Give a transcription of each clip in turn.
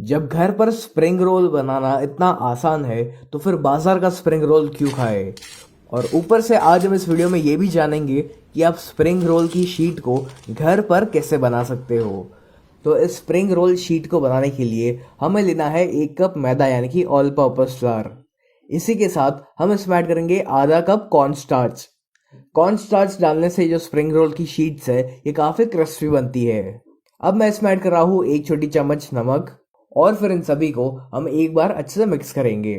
जब घर पर स्प्रिंग रोल बनाना इतना आसान है तो फिर बाजार का स्प्रिंग रोल क्यों खाए। और ऊपर से आज हम इस वीडियो में ये भी जानेंगे कि आप स्प्रिंग रोल की शीट को घर पर कैसे बना सकते हो। तो इस स्प्रिंग रोल शीट को बनाने के लिए हमें लेना है 1 कप मैदा यानी कि ऑल पर्पस फ्लावर। इसी के साथ हम इसमें ऐड करेंगे आधा cup corn starch. Corn starch डालने से जो स्प्रिंग रोल की शीट्स है ये काफ़ी क्रिस्पी बनती है। अब मैं इसमें ऐड कर रहा हूँ 1 छोटी चम्मच नमक और फिर इन सभी को हम एक बार अच्छे से मिक्स करेंगे।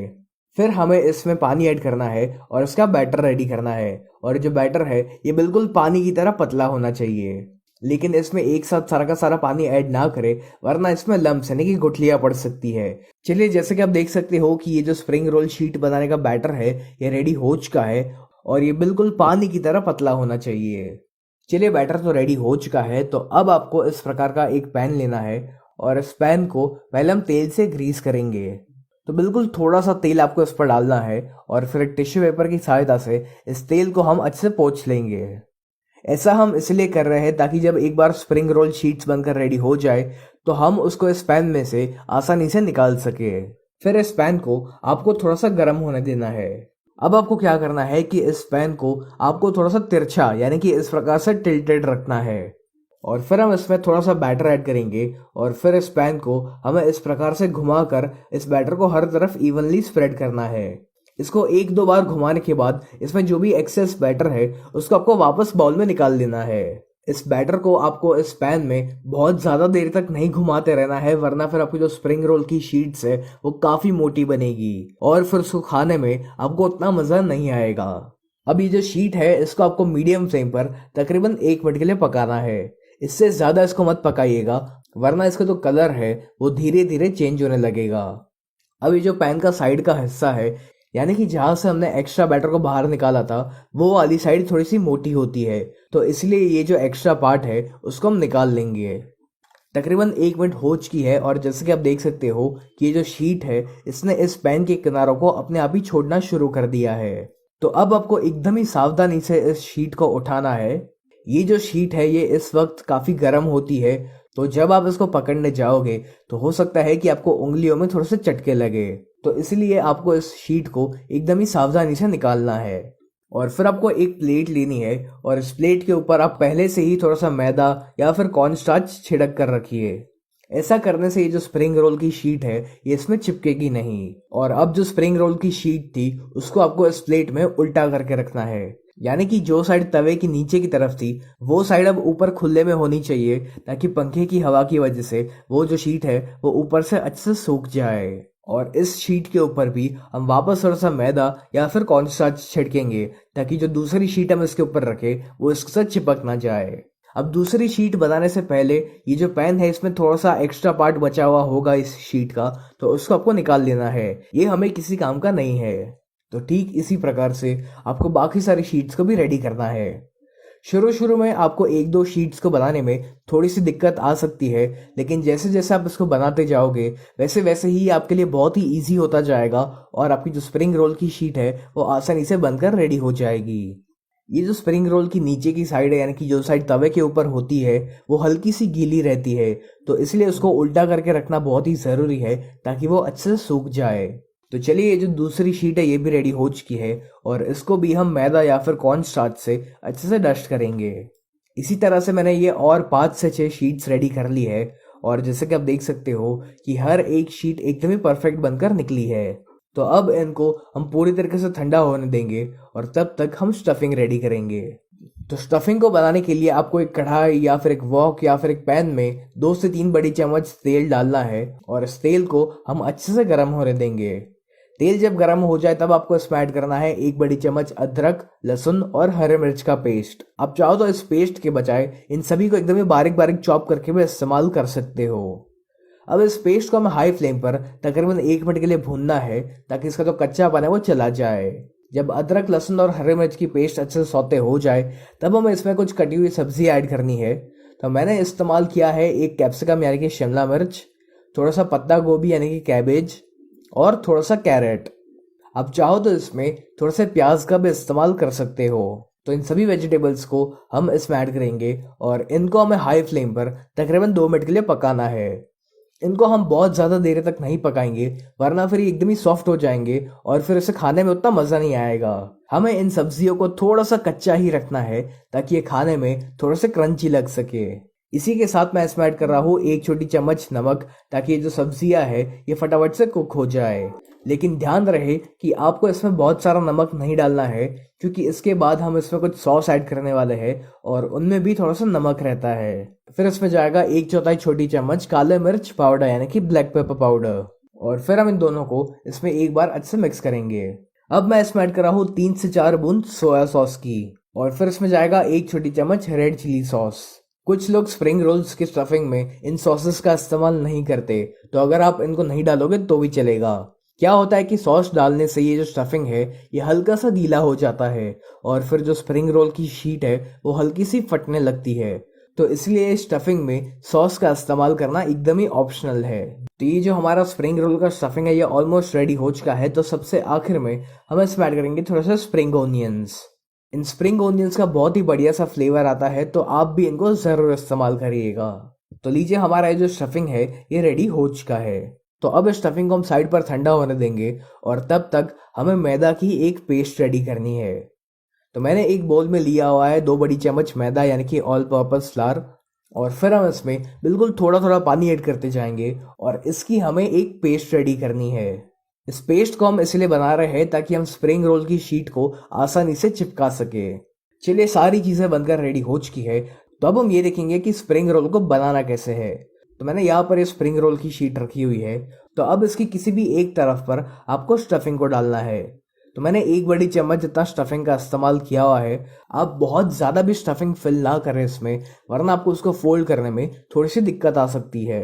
फिर हमें इसमें पानी ऐड करना है और इसका बैटर रेडी करना है। और जो बैटर है ये बिल्कुल पानी की तरह पतला होना चाहिए, लेकिन इसमें एक साथ सारा का सारा पानी ऐड ना करें वरना इसमें लम्स यानी कि गुठलियाँ पड़ सकती है। चलिए, जैसे कि आप देख सकते हो कि ये जो स्प्रिंग रोल शीट बनाने का बैटर है ये रेडी हो चुका है और ये बिल्कुल पानी की तरह पतला होना चाहिए। चलिए, बैटर तो रेडी हो चुका है। तो अब आपको इस प्रकार का एक पैन लेना है और इस पैन को पहले हम तेल से ग्रीस करेंगे। तो बिल्कुल थोड़ा सा तेल आपको इस पर डालना है और फिर एक टिश्यू पेपर की सहायता से इस तेल को हम अच्छे से पोंछ लेंगे। ऐसा हम इसलिए कर रहे हैं ताकि जब एक बार स्प्रिंग रोल शीट्स बनकर रेडी हो जाए तो हम उसको इस पैन में से आसानी से निकाल सके। फिर इस पैन को आपको थोड़ा सा गर्म होने देना है। अब आपको क्या करना है कि इस पैन को आपको थोड़ा सा तिरछा यानी कि इस प्रकार से टिल्टेड रखना है और फिर हम इसमें थोड़ा सा बैटर ऐड करेंगे और फिर इस पैन को हमें इस प्रकार से घुमाकर इस बैटर को हर तरफ इवनली स्प्रेड करना है। इसको 1-2 बार घुमाने के बाद इसमें जो भी एक्सेस बैटर है उसको आपको वापस बाउल में निकाल लेना है। इस बैटर को आपको इस पैन में बहुत ज़्यादा देर तक नहीं घुमाते रहना है वरना फिर आपकी जो स्प्रिंग रोल की शीट्स है वो काफ़ी मोटी बनेगी और फिर उसको खाने में आपको उतना मज़ा नहीं आएगा। अब ये जो शीट है इसको आपको मीडियम फ्लेम पर तकरीबन 1 मिनट के लिए पकाना है। इससे ज़्यादा इसको मत पकाइएगा वरना इसका जो कलर है वो धीरे धीरे चेंज होने लगेगा। अब ये जो पैन का साइड का हिस्सा है यानी कि जहाँ से हमने एक्स्ट्रा बैटर को बाहर निकाला था वो वाली साइड थोड़ी सी मोटी होती है, तो इसलिए ये जो एक्स्ट्रा पार्ट है उसको हम निकाल लेंगे। तकरीबन 1 मिनट हो चुकी है और जैसे कि आप देख सकते हो कि ये जो शीट है इसने इस पैन के किनारों को अपने आप ही छोड़ना शुरू कर दिया है। तो अब आपको एकदम ही सावधानी से इस शीट को उठाना है। ये जो शीट है ये इस वक्त काफ़ी गर्म होती है, तो जब आप इसको पकड़ने जाओगे तो हो सकता है कि आपको उंगलियों में थोड़े से चटके लगे। तो इसलिए आपको इस शीट को एकदम ही सावधानी से निकालना है। और फिर आपको एक प्लेट लेनी है और इस प्लेट के ऊपर आप पहले से ही थोड़ा सा मैदा या फिर कॉर्न स्टार्च छिड़क कर रखिए। ऐसा करने से ये जो स्प्रिंग रोल की शीट है ये इसमें चिपकेगी नहीं। और अब जो स्प्रिंग रोल की शीट थी उसको आपको इस प्लेट में उल्टा करके रखना है, यानी कि जो साइड तवे की नीचे की तरफ थी वो साइड अब ऊपर खुले में होनी चाहिए ताकि पंखे की हवा की वजह से वो जो शीट है वो ऊपर से अच्छे से सूख जाए। और इस शीट के ऊपर भी हम वापस थोड़ा सा मैदा या फिर कॉर्न स्टार्च छिड़केंगे ताकि जो दूसरी शीट हम इसके ऊपर रखे वो इसके साथ चिपक ना जाए। अब दूसरी शीट बनाने से पहले ये जो पैन है इसमें थोड़ा सा एक्स्ट्रा पार्ट बचा हुआ होगा इस शीट का, तो उसको आपको निकाल लेना है। ये हमें किसी काम का नहीं है। तो ठीक इसी प्रकार से आपको बाकी सारी शीट्स को भी रेडी करना है। शुरू शुरू में आपको 1-2 शीट्स को बनाने में थोड़ी सी दिक्कत आ सकती है, लेकिन जैसे जैसे आप इसको बनाते जाओगे वैसे वैसे ही आपके लिए बहुत ही ईजी होता जाएगा और आपकी जो स्प्रिंग रोल की शीट है वो आसानी से बनकर रेडी हो जाएगी। ये जो स्प्रिंग रोल की नीचे की साइड है यानी कि जो साइड तवे के ऊपर होती है वो हल्की सी गीली रहती है, तो इसलिए उसको उल्टा करके रखना बहुत ही ज़रूरी है ताकि वो अच्छे से सूख जाए। तो चलिए, ये जो दूसरी शीट है ये भी रेडी हो चुकी है और इसको भी हम मैदा या फिर कॉर्न स्टार्च से अच्छे से डस्ट करेंगे। इसी तरह से मैंने ये और 5 से 6 शीट्स रेडी कर ली है और जैसे कि आप देख सकते हो कि हर एक शीट एकदम ही परफेक्ट बनकर निकली है। तो अब इनको हम पूरी तरीके से ठंडा होने देंगे और तब तक हम स्टफिंग रेडी करेंगे। तो स्टफिंग को बनाने के लिए आपको एक कढ़ाई या फिर एक वॉक या फिर एक पैन में 2 से 3 बड़ी चम्मच तेल डालना है और इस तेल को हम अच्छे से गर्म होने देंगे। तेल जब गर्म हो जाए तब आपको इसमें ऐड करना है 1 बड़ी चम्मच अदरक, लहसुन और हरे मिर्च का पेस्ट। आप चाहो तो इस पेस्ट के बजाय इन सभी को एकदम ही बारीक बारीक चॉप करके भी इस्तेमाल कर सकते हो। अब इस पेस्ट को हमें हाई फ्लेम पर तकरीबन 1 मिनट के लिए भूनना है ताकि इसका जो कच्चापन है वो चला जाए। जब अदरक, लहसुन और हरे मिर्च की पेस्ट अच्छे से सौते हो जाए तब हमें इसमें कुछ कटी हुई सब्जी ऐड करनी है। तो मैंने इस्तेमाल किया है 1 कैप्सिकम यानी कि शिमला मिर्च, थोड़ा सा पत्ता गोभी यानी कि कैबेज और थोड़ा सा कैरेट। आप चाहो तो इसमें थोड़ा सा प्याज का भी इस्तेमाल कर सकते हो। तो इन सभी वेजिटेबल्स को हम इसमें ऐड करेंगे और इनको हमें हाई फ्लेम पर तकरीबन 2 मिनट के लिए पकाना है। इनको हम बहुत ज़्यादा देर तक नहीं पकाएंगे, वरना फिर ये एकदम ही सॉफ्ट हो जाएंगे और फिर इसे खाने में उतना मज़ा नहीं आएगा। हमें इन सब्जियों को थोड़ा सा कच्चा ही रखना है ताकि ये खाने में थोड़ा सा क्रंची लग सके। इसी के साथ मैं इसमें ऐड कर रहा हूँ 1 छोटी चम्मच नमक, ताकि ये जो सब्जियां है ये फटाफट से कुक हो जाए। लेकिन ध्यान रहे कि आपको इसमें बहुत सारा नमक नहीं डालना है, क्योंकि इसके बाद हम इसमें कुछ सॉस ऐड करने वाले हैं और उनमें भी थोड़ा सा नमक रहता है। फिर इसमें जाएगा 1/4 छोटी चम्मच काले मिर्च पाउडर यानी कि ब्लैक पेपर पाउडर, और फिर हम इन दोनों को इसमें एक बार अच्छे से मिक्स करेंगे। अब मैं इसमें ऐड कर रहा हूँ 3 से 4 बूंद सोया सॉस की, और फिर इसमें जाएगा 1 छोटी चम्मच रेड चिली सॉस। कुछ लोग स्प्रिंग रोल्स की स्टफिंग में इन सॉसेस का इस्तेमाल नहीं करते, तो अगर आप इनको नहीं डालोगे तो भी चलेगा। क्या होता है कि सॉस डालने से ये जो स्टफिंग है ये हल्का सा गीला हो जाता है और फिर जो स्प्रिंग रोल की शीट है वो हल्की सी फटने लगती है। तो इसलिए स्टफिंग में सॉस का इस्तेमाल करना एकदम ही ऑप्शनल है। तो ये जो हमारा स्प्रिंग रोल का स्टफिंग है ये ऑलमोस्ट रेडी हो चुका है। तो सबसे आखिर में हम इसमें ऐड करेंगे थोड़ा सा स्प्रिंग ओनियंस। इन स्प्रिंग ओनियंस का बहुत ही बढ़िया सा फ्लेवर आता है, तो आप भी इनको ज़रूर इस्तेमाल करिएगा। तो लीजिए, हमारा ये जो स्टफिंग है ये रेडी हो चुका है। तो अब इस स्टफिंग को हम साइड पर ठंडा होने देंगे और तब तक हमें मैदा की एक पेस्ट रेडी करनी है। तो मैंने एक बोल में लिया हुआ है 2 बड़ी चम्मच मैदा यानी कि ऑल पर्पस फ्लावर, और फिर हम इसमें बिल्कुल थोड़ा थोड़ा पानी ऐड करते जाएंगे और इसकी हमें एक पेस्ट रेडी करनी है। इस पेस्ट को हम इसलिए बना रहे हैं ताकि हम स्प्रिंग रोल की शीट को आसानी से चिपका सके। चलिए, सारी चीज़ें बनकर रेडी हो चुकी है। तो अब हम ये देखेंगे कि स्प्रिंग रोल को बनाना कैसे है। तो मैंने यहाँ पर ये स्प्रिंग रोल की शीट रखी हुई है। तो अब इसकी किसी भी एक तरफ पर आपको स्टफिंग को डालना है। तो मैंने 1 बड़ी चम्मच जितना स्टफिंग का इस्तेमाल किया हुआ है। आप बहुत ज़्यादा भी स्टफिंग फिल ना करें इसमें, वरना आपको उसको फोल्ड करने में थोड़ी सी दिक्कत आ सकती है।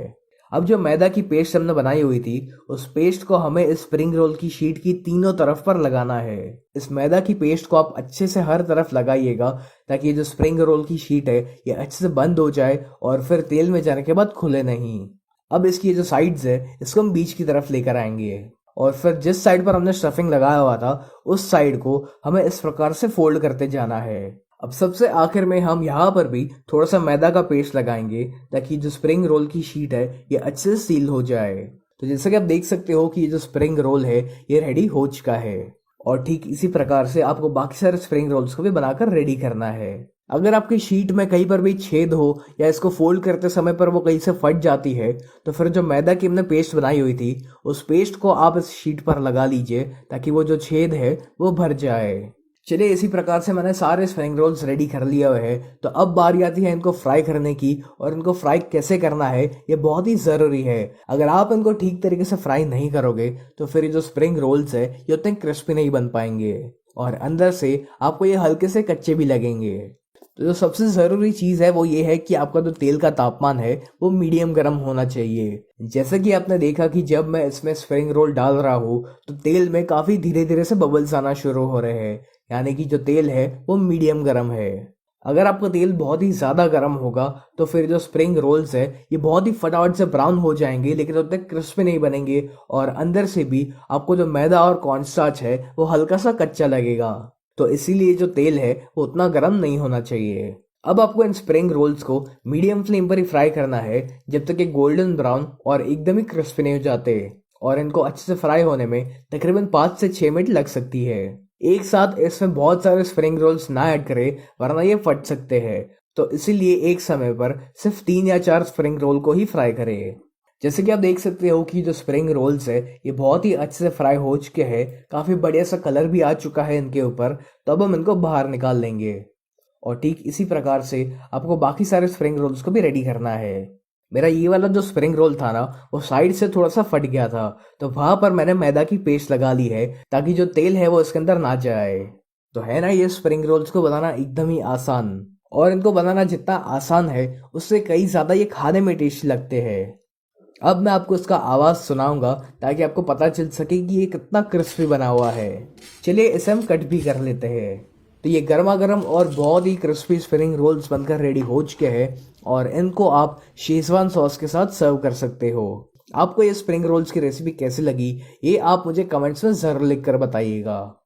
अब जो मैदा की पेस्ट हमने बनाई हुई थी, उस पेस्ट को हमें इस स्प्रिंग रोल की शीट की तीनों तरफ पर लगाना है। इस मैदा की पेस्ट को आप अच्छे से हर तरफ लगाइएगा ताकि ये जो स्प्रिंग रोल की शीट है ये अच्छे से बंद हो जाए और फिर तेल में जाने के बाद खुले नहीं। अब इसकी जो साइड्स है इसको हम बीच की तरफ लेकर आएंगे और फिर जिस साइड पर हमने स्टफिंग लगाया हुआ था उस साइड को हमें इस प्रकार से फोल्ड करते जाना है। अब सबसे आखिर में हम यहाँ पर भी थोड़ा सा मैदा का पेस्ट लगाएंगे ताकि जो स्प्रिंग रोल की शीट है ये अच्छे से सील हो जाए। तो जैसे कि आप देख सकते हो कि ये जो स्प्रिंग रोल है ये रेडी हो चुका है, और ठीक इसी प्रकार से आपको बाकी सारे स्प्रिंग रोल्स को भी बनाकर रेडी करना है। अगर आपकी शीट में कहीं पर भी छेद हो या इसको फोल्ड करते समय पर वो कहीं से फट जाती है, तो फिर जो मैदा की हमने पेस्ट बनाई हुई थी उस पेस्ट को आप इस शीट पर लगा लीजिए ताकि वो जो छेद है वो भर जाए। चलिए, इसी प्रकार से मैंने सारे स्प्रिंग रोल्स रेडी कर लिया हुए हैं। तो अब बारी आती है इनको फ्राई करने की, और इनको फ्राई कैसे करना है ये बहुत ही ज़रूरी है। अगर आप इनको ठीक तरीके से फ्राई नहीं करोगे तो फिर ये जो स्प्रिंग रोल्स है ये उतने क्रिस्पी नहीं बन पाएंगे और अंदर से आपको ये हल्के से कच्चे भी लगेंगे। तो जो सबसे ज़रूरी चीज़ है वो ये है कि आपका जो तेल का तापमान है वो मीडियम गर्म होना चाहिए। जैसे कि आपने देखा कि जब मैं इसमें स्प्रिंग रोल डाल रहा हूँ तो तेल में काफ़ी धीरे धीरे से बबल्स आना शुरू हो रहे हैं, यानी कि जो तेल है वो मीडियम गर्म है। अगर आपका तेल बहुत ही ज़्यादा गर्म होगा तो फिर जो स्प्रिंग रोल्स है ये बहुत ही फटाफट से ब्राउन हो जाएंगे, लेकिन उतने क्रिस्पी नहीं बनेंगे और अंदर से भी आपको जो मैदा और कॉर्नस्टार्च है वो हल्का सा कच्चा लगेगा। तो इसीलिए जो तेल है वो उतना गर्म नहीं होना चाहिए। अब आपको इन स्प्रिंग रोल्स को मीडियम फ्लेम पर ही फ्राई करना है जब तक ये गोल्डन ब्राउन और एकदम ही क्रिस्पी नहीं हो जाते, और इनको अच्छे से फ्राई होने में तकरीबन 5 से 6 मिनट लग सकती है। एक साथ इसमें बहुत सारे स्प्रिंग रोल्स ना ऐड करें वरना ये फट सकते हैं। तो इसीलिए एक समय पर सिर्फ 3 या 4 स्प्रिंग रोल को ही फ्राई करें। जैसे कि आप देख सकते हो कि जो स्प्रिंग रोल्स है ये बहुत ही अच्छे से फ्राई हो चुके हैं, काफ़ी बढ़िया सा कलर भी आ चुका है इनके ऊपर। तो अब हम इनको बाहर निकाल लेंगे और ठीक इसी प्रकार से आपको बाकी सारे स्प्रिंग रोल्स को भी रेडी करना है। मेरा ये वाला जो स्प्रिंग रोल था ना वो साइड से थोड़ा सा फट गया था, तो वहां पर मैंने मैदा की पेस्ट लगा ली है ताकि जो तेल है वो इसके अंदर ना जाए। तो है ना, ये स्प्रिंग रोल्स को बनाना एकदम ही आसान, और इनको बनाना जितना आसान है उससे कई ज़्यादा ये खाने में टेस्टी लगते हैं। अब मैं आपको इसका आवाज़ सुनाऊंगा ताकि आपको पता चल सके कि ये कितना क्रिस्पी बना हुआ है। चलिए इसे हम कट भी कर लेते हैं। तो ये गर्मा गर्म और बहुत ही क्रिस्पी स्प्रिंग रोल्स बनकर रेडी हो चुके हैं, और इनको आप शेजवान सॉस के साथ सर्व कर सकते हो। आपको ये स्प्रिंग रोल्स की रेसिपी कैसी लगी ये आप मुझे कमेंट्स में ज़रूर लिख कर बताइएगा।